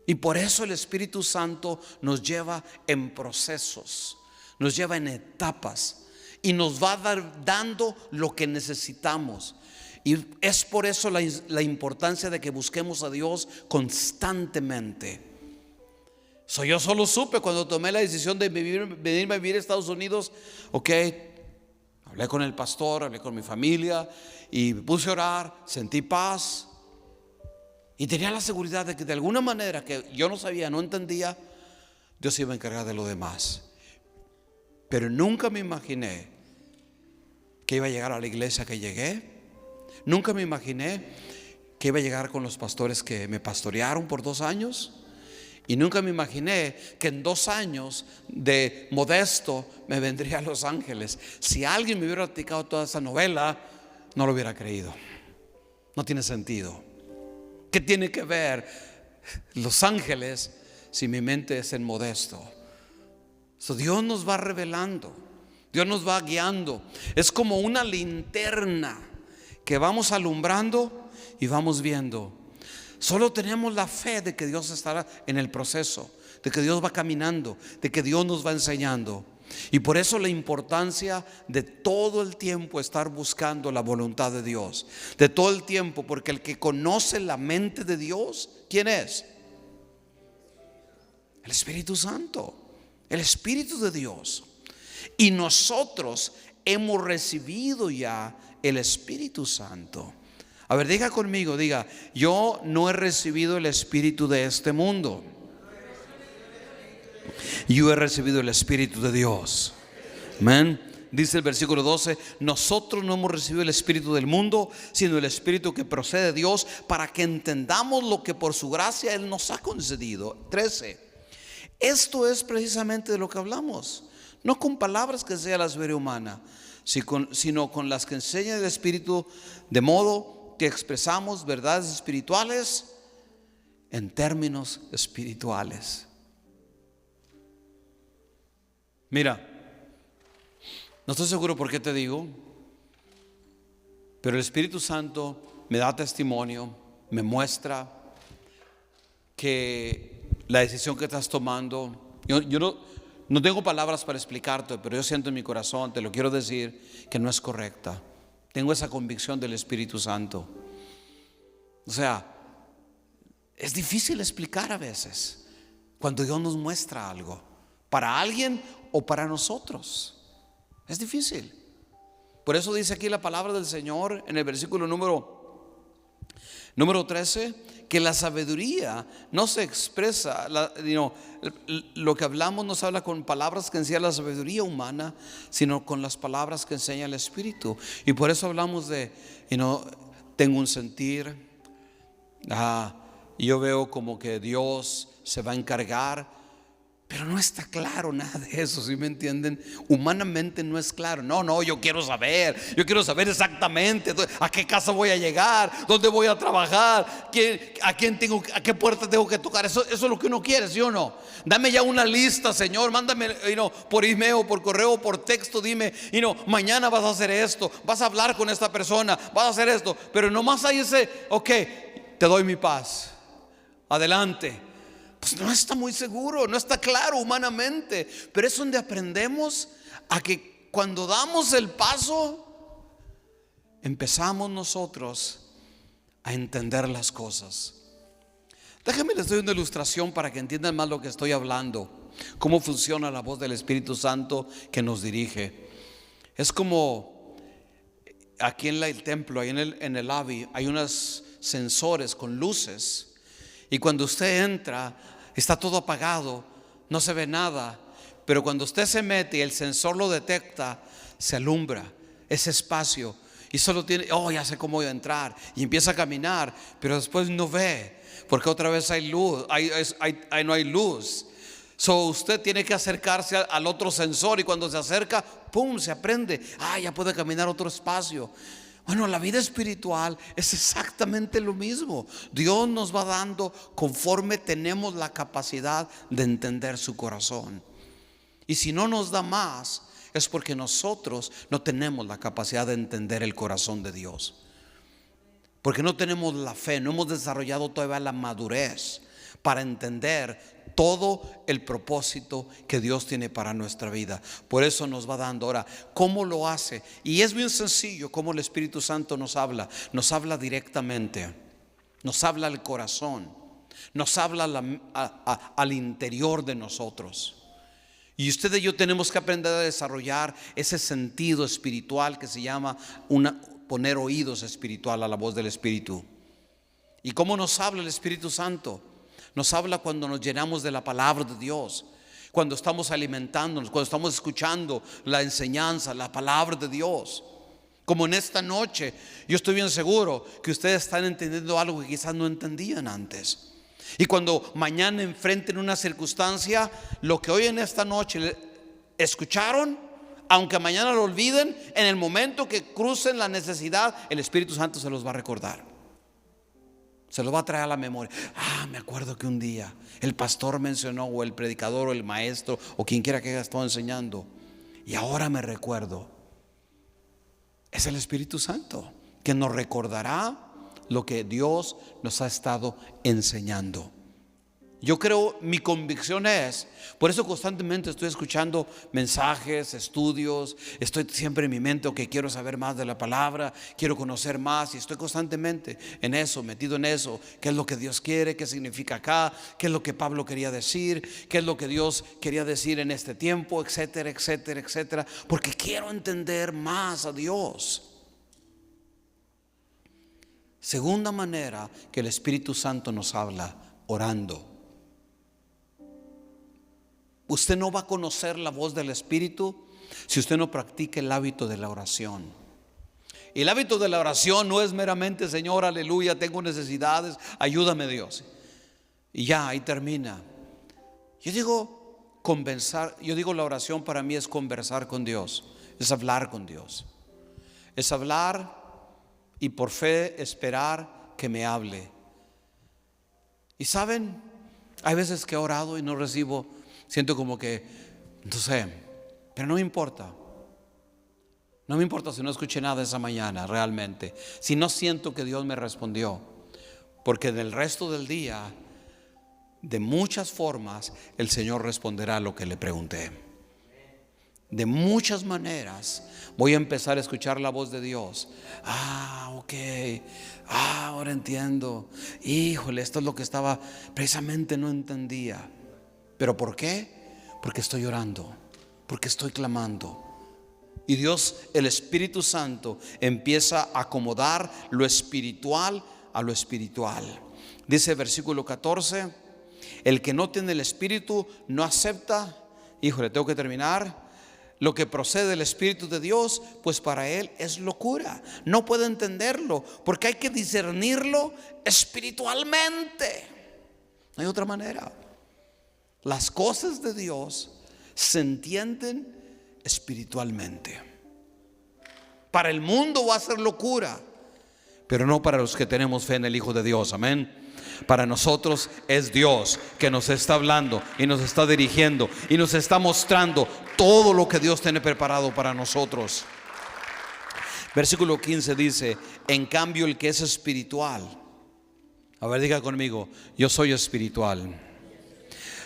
Y por eso el Espíritu Santo nos lleva en procesos, nos lleva en etapas y nos va dando lo que necesitamos. Y es por eso la importancia de que busquemos a Dios constantemente. Yo solo supe cuando tomé la decisión de venirme a vivir a Estados Unidos. Hablé con el pastor, hablé con mi familia y me puse a orar, sentí paz. Y tenía la seguridad de que de alguna manera que yo no sabía, no entendía, Dios iba a encargar de lo demás. Pero nunca me imaginé que iba a llegar a la iglesia que llegué. Nunca me imaginé que iba a llegar con los pastores que me pastorearon por 2 años. Y nunca me imaginé que en 2 años de Modesto me vendría a Los Ángeles. Si alguien me hubiera platicado toda esa novela, no lo hubiera creído. No tiene sentido. ¿Qué tiene que ver Los Ángeles si mi mente es en Modesto? Dios nos va revelando, Dios nos va guiando. Es como una linterna que vamos alumbrando y vamos viendo. Solo tenemos la fe de que Dios estará en el proceso, de que Dios va caminando, de que Dios nos va enseñando. Y por eso la importancia de todo el tiempo estar buscando la voluntad de Dios, de todo el tiempo, porque el que conoce la mente de Dios, ¿quién es? El Espíritu Santo, el Espíritu de Dios. Y nosotros hemos recibido ya el Espíritu Santo. A ver, diga conmigo, diga: yo no he recibido el espíritu de este mundo. Yo he recibido el Espíritu de Dios. Amén. Dice el versículo 12: nosotros no hemos recibido el espíritu del mundo, sino el Espíritu que procede de Dios, para que entendamos lo que por su gracia Él nos ha concedido. 13. Esto es precisamente de lo que hablamos, no con palabras que sea la sabiduría humana, sino con las que enseña el Espíritu, de modo que expresamos verdades espirituales en términos espirituales. Mira, no estoy seguro por qué te digo, pero el Espíritu Santo me da testimonio, me muestra que la decisión que estás tomando, yo no tengo palabras para explicarte, pero yo siento en mi corazón, te lo quiero decir, que no es correcta. Tengo esa convicción del Espíritu Santo. O sea, es difícil explicar a veces cuando Dios nos muestra algo, para alguien o para nosotros. Es difícil. Por eso dice aquí la palabra del Señor en el versículo número 13, que la sabiduría no se expresa, lo que hablamos no se habla con palabras que enseña la sabiduría humana, sino con las palabras que enseña el Espíritu. Y por eso hablamos de, tengo un sentir, yo veo como que Dios se va a encargar. Pero no está claro nada de eso, ¿sí me entienden? Humanamente no es claro. No, yo quiero saber exactamente a qué casa voy a llegar, dónde voy a trabajar, a qué puerta tengo que tocar. Eso es lo que uno quiere, ¿sí o no? Dame ya una lista, Señor, mándame por email, por correo, por texto, dime, mañana vas a hacer esto, vas a hablar con esta persona, vas a hacer esto. Pero nomás hay ese, te doy mi paz, adelante. Pues no está muy seguro, no está claro humanamente. Pero es donde aprendemos a que cuando damos el paso, empezamos nosotros a entender las cosas. Déjenme les doy una ilustración para que entiendan más lo que estoy hablando, cómo funciona la voz del Espíritu Santo que nos dirige. Es como aquí en el templo, ahí en el lobby, hay unos sensores con luces. Y cuando usted entra, está todo apagado, no se ve nada. Pero cuando usted se mete y el sensor lo detecta, se alumbra ese espacio. Y solo tiene, oh, ya sé cómo voy a entrar. Y empieza a caminar, pero después no ve, porque otra vez hay luz, no hay luz. So usted tiene que acercarse al otro sensor, y cuando se acerca, pum, se aprende. Ya puede caminar otro espacio. Bueno, la vida espiritual es exactamente lo mismo. Dios nos va dando conforme tenemos la capacidad de entender su corazón. Y si no nos da más, es porque nosotros no tenemos la capacidad de entender el corazón de Dios. Porque no tenemos la fe, no hemos desarrollado todavía la madurez para entender todo el propósito que Dios tiene para nuestra vida. Por eso nos va dando. Ahora, ¿cómo lo hace? Y es bien sencillo cómo el Espíritu Santo nos habla. Nos habla directamente, nos habla al corazón, nos habla al interior de nosotros. Y usted y yo tenemos que aprender a desarrollar ese sentido espiritual que se llama poner oídos espiritual a la voz del Espíritu. ¿Y cómo nos habla el Espíritu Santo? Nos habla cuando nos llenamos de la palabra de Dios, cuando estamos alimentándonos, cuando estamos escuchando la enseñanza, la palabra de Dios. Como en esta noche, yo estoy bien seguro que ustedes están entendiendo algo que quizás no entendían antes. Y cuando mañana enfrenten una circunstancia, lo que hoy en esta noche escucharon, aunque mañana lo olviden, en el momento que crucen la necesidad, el Espíritu Santo se los va a recordar. Se lo va a traer a la memoria. Me acuerdo que un día el pastor mencionó, o el predicador, o el maestro, o quien quiera que haya estado enseñando, y ahora me recuerdo. Es el Espíritu Santo que nos recordará lo que Dios nos ha estado enseñando. Yo creo, mi convicción es, por eso constantemente estoy escuchando mensajes, estudios, estoy siempre en mi mente que quiero saber más de la palabra, quiero conocer más, y estoy constantemente en eso, metido en eso. ¿Qué es lo que Dios quiere? ¿Qué significa acá? ¿Qué es lo que Pablo quería decir? ¿Qué es lo que Dios quería decir en este tiempo? Etcétera, etcétera, etcétera. Porque quiero entender más a Dios. Segunda manera que el Espíritu Santo nos habla: orando. Usted no va a conocer la voz del Espíritu si usted no practica el hábito de la oración. Y el hábito de la oración no es meramente: Señor, aleluya, tengo necesidades, ayúdame Dios, y ya, ahí termina. Yo digo la oración para mí es conversar con Dios, es hablar con Dios, es hablar y por fe esperar que me hable. Y saben, hay veces que he orado y no recibo, siento como que, no sé, pero no me importa. No me importa si no escuché nada esa mañana realmente, si no siento que Dios me respondió, porque en el resto del día, de muchas formas, el Señor responderá lo que le pregunté. De muchas maneras voy a empezar a escuchar la voz de Dios. Ok, ahora entiendo. Híjole, esto es lo que estaba, precisamente no entendía. ¿Pero por qué? Porque estoy orando, porque estoy clamando. Y Dios, el Espíritu Santo, empieza a acomodar lo espiritual a lo espiritual. Dice versículo 14: el que no tiene el Espíritu no acepta, tengo que terminar, lo que procede del Espíritu de Dios, pues para él es locura. No puede entenderlo, porque hay que discernirlo espiritualmente. No hay otra manera. Las cosas de Dios se entienden espiritualmente. Para el mundo va a ser locura, pero no para los que tenemos fe en el Hijo de Dios. Amén. Para nosotros es Dios que nos está hablando y nos está dirigiendo y nos está mostrando todo lo que Dios tiene preparado para nosotros. Versículo 15 dice: en cambio el que es espiritual, a ver, diga conmigo, yo soy espiritual.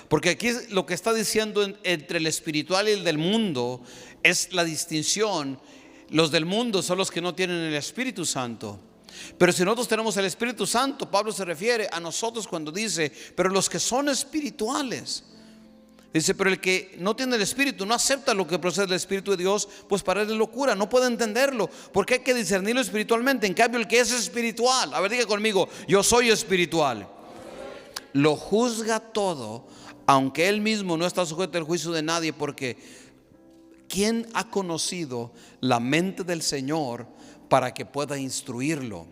Porque aquí lo que está diciendo entre el espiritual y el del mundo es la distinción. Los del mundo son los que no tienen el Espíritu Santo. Pero si nosotros tenemos el Espíritu Santo, Pablo se refiere a nosotros cuando dice: pero los que son espirituales. Dice: pero el que no tiene el Espíritu no acepta lo que procede del Espíritu de Dios, pues para él es locura, no puede entenderlo, porque hay que discernirlo espiritualmente. En cambio el que es espiritual, a ver, diga conmigo, yo soy espiritual, lo juzga todo, aunque él mismo no está sujeto al juicio de nadie, porque ¿quién ha conocido la mente del Señor para que pueda instruirlo.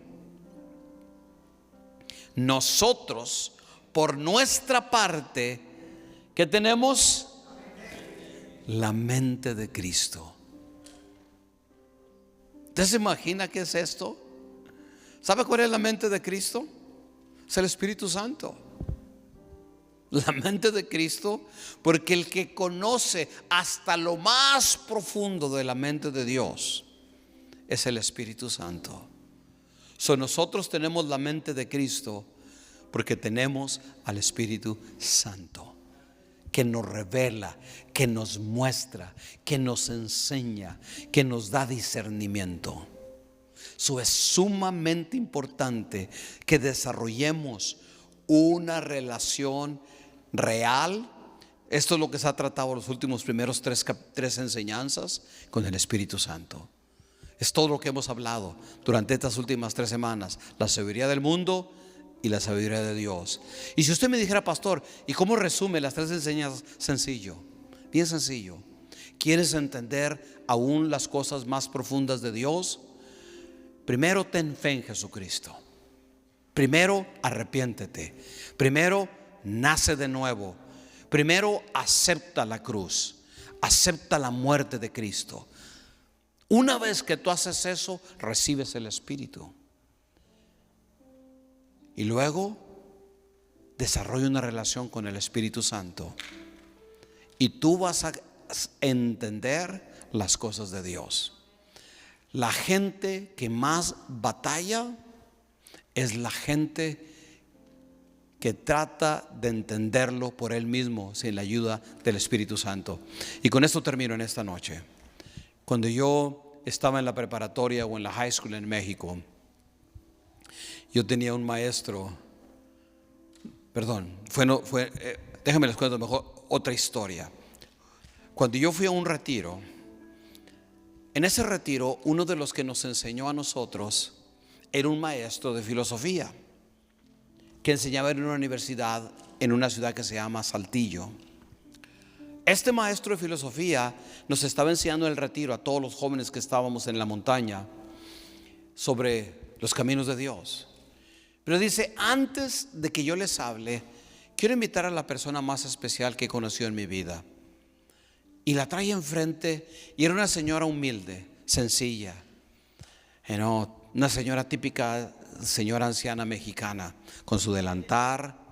Nosotros, por nuestra parte, ¿qué tenemos? La mente de Cristo. ¿Usted se imagina qué es esto? ¿Sabe cuál es la mente de Cristo? Es el Espíritu Santo. La mente de Cristo, porque el que conoce hasta lo más profundo de la mente de Dios es el Espíritu Santo. Nosotros tenemos la mente de Cristo porque tenemos al Espíritu Santo, que nos revela, que nos muestra, que nos enseña, que nos da discernimiento. Eso es sumamente importante, que desarrollemos una relación real. Esto es lo que se ha tratado los últimos primeros tres enseñanzas con el Espíritu Santo. Es todo lo que hemos hablado durante estas últimas 3 semanas: la sabiduría del mundo y la sabiduría de Dios. Y si usted me dijera, pastor, ¿y cómo resume las 3 enseñanzas? Sencillo, bien sencillo. ¿Quieres entender aún las cosas más profundas de Dios? Primero ten fe en Jesucristo. Primero arrepiéntete. Primero nace de nuevo. Primero acepta la cruz. Acepta la muerte de Cristo. Una vez que tú haces eso, recibes el Espíritu. Y luego desarrolla una relación con el Espíritu Santo. Y tú vas a entender las cosas de Dios. La gente que más batalla es la gente que trata de entenderlo por él mismo sin la ayuda del Espíritu Santo. Y con esto termino en esta noche. Cuando yo estaba en la preparatoria o en la high school en México, yo tenía un maestro, déjenme les cuento mejor otra historia. Cuando yo fui a un retiro, en ese retiro uno de los que nos enseñó a nosotros era un maestro de filosofía que enseñaba en una universidad en una ciudad que se llama Saltillo. Este maestro de filosofía nos estaba enseñando en el retiro a todos los jóvenes que estábamos en la montaña sobre los caminos de Dios. Pero dice: antes de que yo les hable, quiero invitar a la persona más especial que he conocido en mi vida. Y la trae enfrente, y era una señora humilde, sencilla, una señora típica, señora anciana mexicana, con su delantar.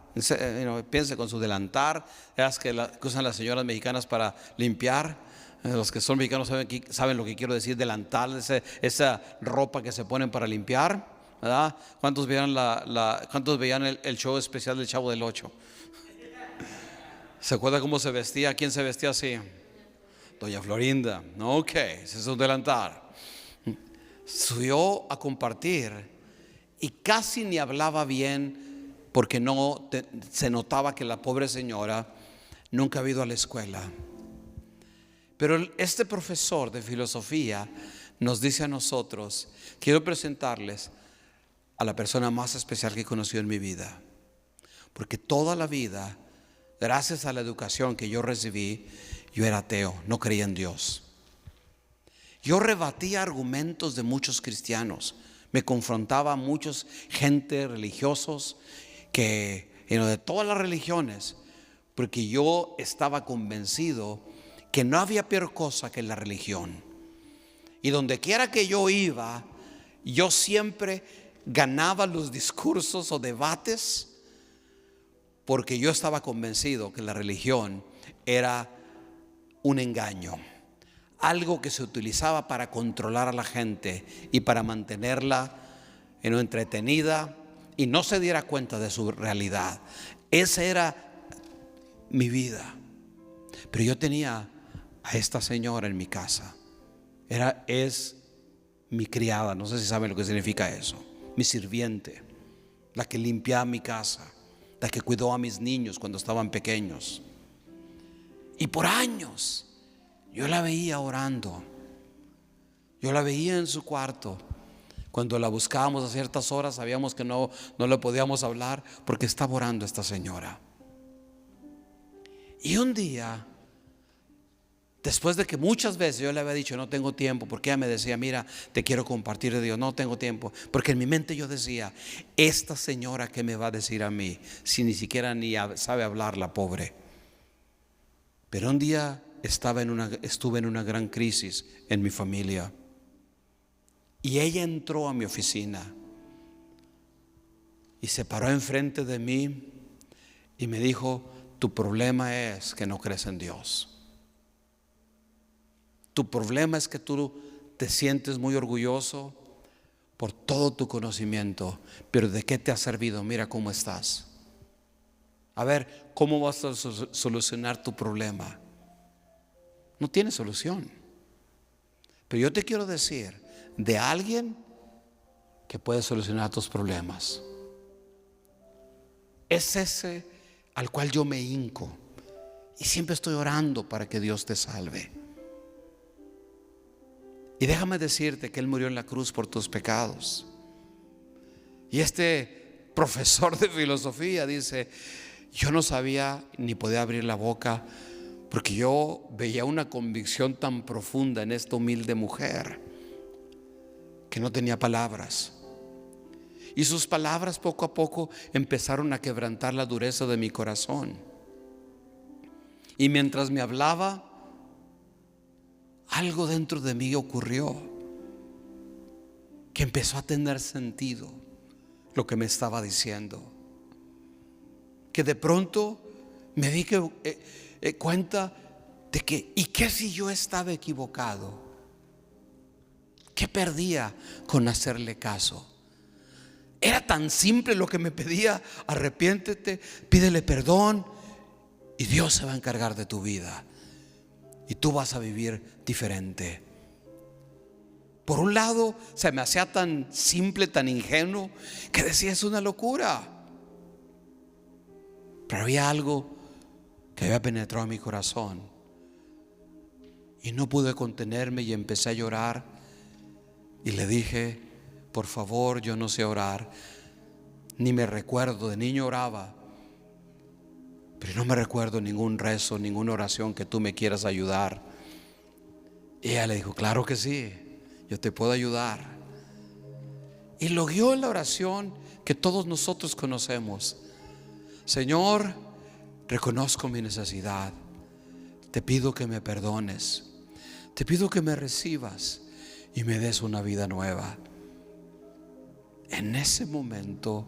Piense, con su delantar, es que usan las señoras mexicanas para limpiar. Los que son mexicanos saben lo que quiero decir: delantar, esa ropa que se ponen para limpiar, ¿verdad? ¿Cuántos veían el show especial del Chavo del Ocho? ¿Se acuerda cómo se vestía? ¿Quién se vestía así? Doña Florinda. Ok, ese es un delantar. Subió a compartir y casi ni hablaba bien, porque se notaba que la pobre señora nunca había ido a la escuela. Pero este profesor de filosofía nos dice a nosotros: quiero presentarles a la persona más especial que he conocido en mi vida, porque toda la vida, gracias a la educación que yo recibí, yo era ateo, no creía en Dios. Yo rebatía argumentos de muchos cristianos, me confrontaba a muchos gente religiosos de todas las religiones, porque yo estaba convencido que no había peor cosa que la religión. Y donde quiera que yo iba, yo siempre ganaba los discursos o debates, porque yo estaba convencido que la religión era un engaño, algo que se utilizaba para controlar a la gente y para mantenerla entretenida y no se diera cuenta de su realidad. Esa era mi vida. Pero yo tenía a esta señora en mi casa. Es mi criada, no sé si saben lo que significa eso. Mi sirviente, la que limpiaba mi casa, la que cuidó a mis niños cuando estaban pequeños. Y por años yo la veía orando. Yo la veía en su cuarto. Cuando la buscábamos a ciertas horas, sabíamos que no le podíamos hablar, porque estaba orando esta señora. Y un día Después de que muchas veces yo le había dicho no tengo tiempo, porque ella me decía, mira, te quiero compartir de Dios, no tengo tiempo, porque en mi mente yo decía, esta señora ¿qué me va a decir a mí? Si ni siquiera sabe hablar la pobre. Pero un día estuve en una gran crisis en mi familia, y ella entró a mi oficina y se paró enfrente de mí y me dijo, tu problema es que no crees en Dios. Tu problema es que tú te sientes muy orgulloso por todo tu conocimiento, pero ¿de qué te ha servido? Mira cómo estás. A ver, ¿cómo vas a solucionar tu problema? No tiene solución. Pero yo te quiero decir de alguien que puede solucionar tus problemas. Es ese al cual yo me hinco y siempre estoy orando para que Dios te salve. Y déjame decirte que Él murió en la cruz por tus pecados. Y este profesor de filosofía dice, yo no sabía ni podía abrir la boca porque yo veía una convicción tan profunda en esta humilde mujer que no tenía palabras. Y sus palabras poco a poco empezaron a quebrantar la dureza de mi corazón. Y mientras me hablaba, algo dentro de mí ocurrió, que empezó a tener sentido lo que me estaba diciendo. Que de pronto me di cuenta de que, ¿y qué si yo estaba equivocado? ¿Qué perdía con hacerle caso? Era tan simple lo que me pedía: arrepiéntete, pídele perdón y Dios se va a encargar de tu vida y tú vas a vivir diferente. Por un lado se me hacía tan simple, tan ingenuo, que decía, es una locura. Pero había algo que había penetrado en mi corazón y no pude contenerme y empecé a llorar. Y le dije, por favor, yo no sé orar, ni me recuerdo, de niño oraba, pero no me recuerdo ningún rezo, ninguna oración que tú me quieras ayudar. Y ella le dijo, claro que sí, yo te puedo ayudar. Y lo guió en la oración que todos nosotros conocemos. Señor, reconozco mi necesidad, te pido que me perdones, te pido que me recibas y me des una vida nueva. En ese momento,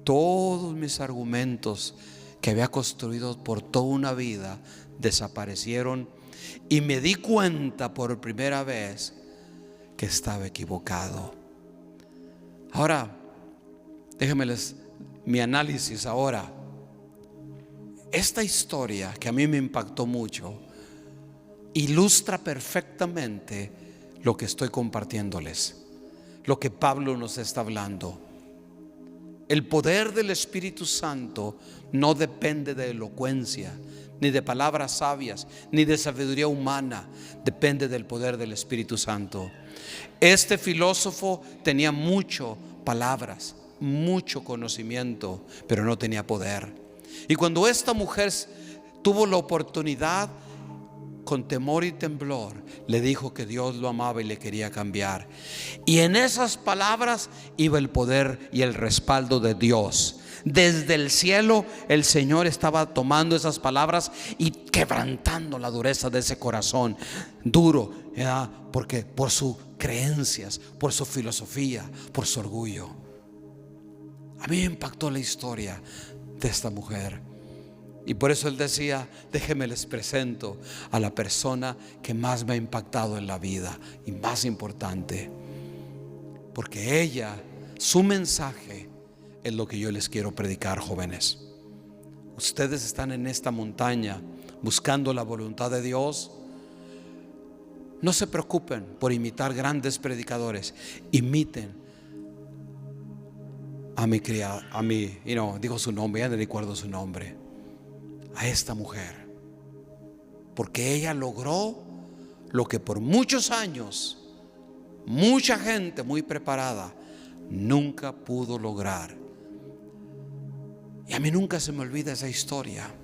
todos mis argumentos que había construido por toda una vida desaparecieron y me di cuenta por primera vez que estaba equivocado. Ahora, déjenme mi análisis ahora. Esta historia que a mí me impactó mucho ilustra perfectamente lo que estoy compartiéndoles, lo que Pablo nos está hablando. El poder del Espíritu Santo no depende de elocuencia, ni de palabras sabias, ni de sabiduría humana. Depende del poder del Espíritu Santo. Este filósofo tenía mucho palabras, mucho conocimiento, pero no tenía poder. Y cuando esta mujer tuvo la oportunidad, con temor y temblor le dijo que Dios lo amaba y le quería cambiar. Y en esas palabras iba el poder y el respaldo de Dios. Desde el cielo el Señor estaba tomando esas palabras y quebrantando la dureza de ese corazón duro, ¿verdad? Porque por sus creencias, por su filosofía, por su orgullo. A mí me impactó la historia de esta mujer. Y por eso él decía, déjenme les presento a la persona que más me ha impactado en la vida y más importante. Porque ella, su mensaje es lo que yo les quiero predicar, jóvenes. Ustedes están en esta montaña buscando la voluntad de Dios. No se preocupen por imitar grandes predicadores. Imiten a mi criada, digo su nombre, ya no recuerdo su nombre. A esta mujer, porque ella logró lo que por muchos años mucha gente muy preparada nunca pudo lograr. Y a mí nunca se me olvida esa historia.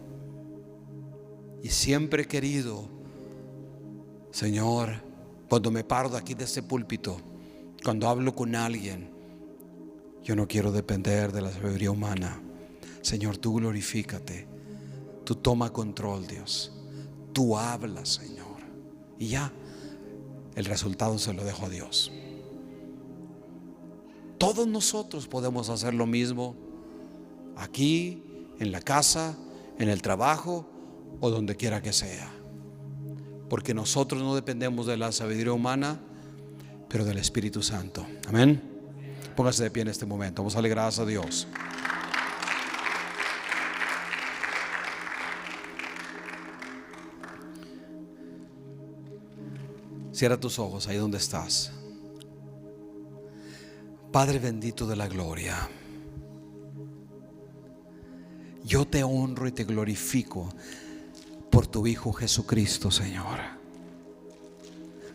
Y siempre he querido Señor, cuando me paro de aquí de este púlpito, cuando hablo con alguien, yo no quiero depender de la sabiduría humana. Señor, tú glorifícate, tú toma control, Dios, tú hablas, Señor, y ya el resultado se lo dejo a Dios. Todos nosotros podemos hacer lo mismo aquí, en la casa, en el trabajo o donde quiera que sea, porque nosotros no dependemos de la sabiduría humana, pero del Espíritu Santo. Amén. Póngase de pie en este momento. Vamos a darle gracias a Dios. Cierra tus ojos ahí donde estás. Padre bendito de la gloria, yo te honro y te glorifico por tu Hijo Jesucristo, Señor.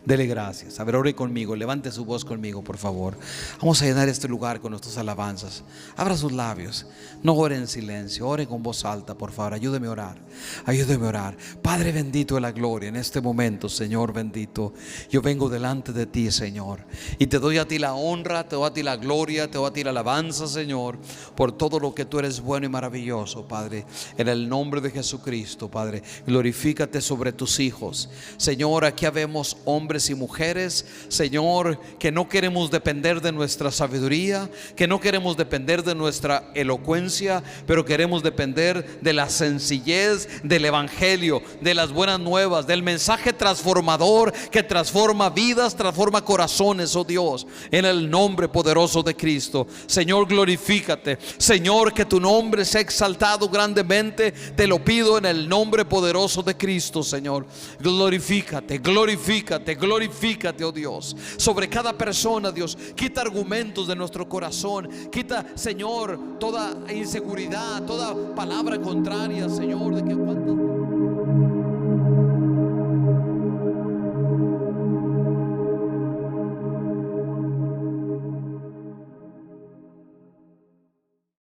Dele gracias. A ver, ore conmigo, levante su voz conmigo, por favor. Vamos a llenar este lugar con nuestras alabanzas. Abra sus labios, no ore en silencio, ore con voz alta, por favor. Ayúdeme a orar, ayúdeme a orar. Padre bendito de la gloria, en este momento, Señor bendito, yo vengo delante de ti, Señor, y te doy a ti la honra, te doy a ti la gloria, te doy a ti la alabanza, Señor, por todo lo que tú eres bueno y maravilloso, Padre. En el nombre de Jesucristo, Padre, glorifícate sobre tus hijos. Señor, aquí habemos hombres y mujeres, Señor, que no queremos depender de nuestra sabiduría, que no queremos depender de nuestra elocuencia, pero queremos depender de la sencillez del evangelio, de las buenas nuevas, del mensaje transformador que transforma vidas, transforma corazones, oh Dios, en el nombre poderoso de Cristo. Señor, glorifícate, Señor, que tu nombre sea exaltado grandemente, te lo pido en el nombre poderoso de Cristo, Señor. Glorifícate, glorifícate, glorifícate, oh Dios, sobre cada persona, Dios. Quita argumentos de nuestro corazón, quita, Señor, toda inseguridad, toda palabra contraria, Señor, de que cuántas